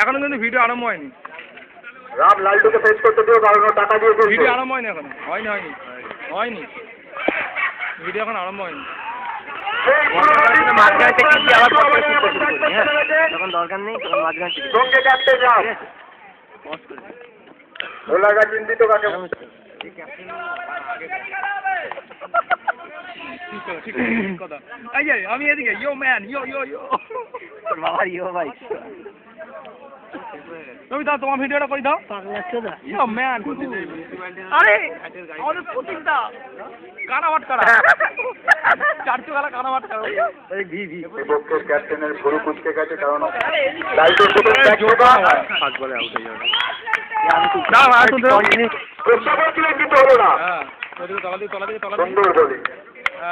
এখনো কিন্তু ভিডিও আরম্ভ হয়নি। রাম লালটুকে ফেস করতে দিও, কারণ ও টাকা দিয়ে খেলছে। ভিডিও আরম্ভ হয়নি এখনো। হয়নি। ভিডিও এখন আরম্ভ হয়নি। মাঝখান থেকে কি আবার পরে শুরু করি, হ্যাঁ? তখন দরকার নেই, তখন মাঝখান থেকে। সঙ্গে কাটতে যাও। ওলাগা চিন্তিত কাকে? ঠিক কথা। এই যে আমি এদিকে ইয়ো ম্যান ইয়ো বাবা ইয়ো ভাই। তুমি দাও তোমার ভিডিওটা করে দাও। ইয়ো ম্যান। আরে আমাদের প্রতিটা কানামাট করা। চারটে গালা কানামাট করা। এই ভি বিপক্ষের ক্যাপ্টেনের ভুরু কুঁচকে গেছে, কারণ লালটুর শুধু ব্যাক করা ফাস্ট বলে আউট হয়ে যাবে। না আসুন প্রস্তাবও ছিল কিন্তু হলো না। হ্যাঁ ওদিকে তলা দিকে সুন্দর বলি।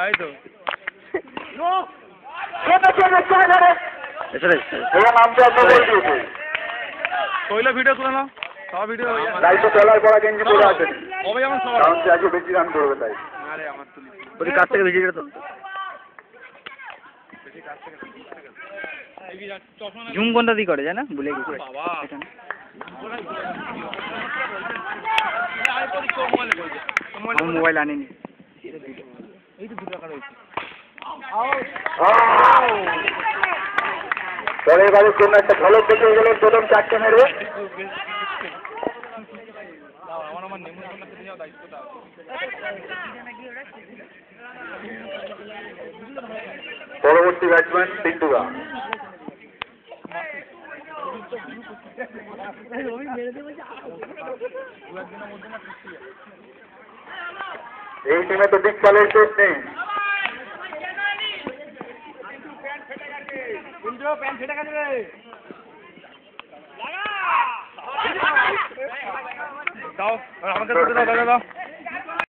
এই তো ওরা নামতে আসবে বল দিয়েছে। কইলে ভিডিও তুলে নাও। সব ভিডিও দায়িত্ব চলার পর গেঞ্জি পরে আসেন, হবে যেমন সব। কারণ সে আজকে বেশি রান করবে তাই। আরে আমার তুলি ওই কাছ থেকে বেশি তো জুম কোনটা দিয়ে করে জানা ভুলে গেছি বাবা এখানে আমার মোবাইল আনেনি এই তো 2 টাকা রয়েছে। পরের বারের জন্য একটা ঝলক দেখে গেলেন প্রথম চারটে মেরে। আমার নেমন্তন্ন করতে যাও দায়িত্বটা। পরবর্তী ব্যাটসম্যান পিন্টুরা। এই টিমে তো দিক চালের শেষ নেই। প্যান্ট ফেটে গেছে রে। দাও আমাকে দাও।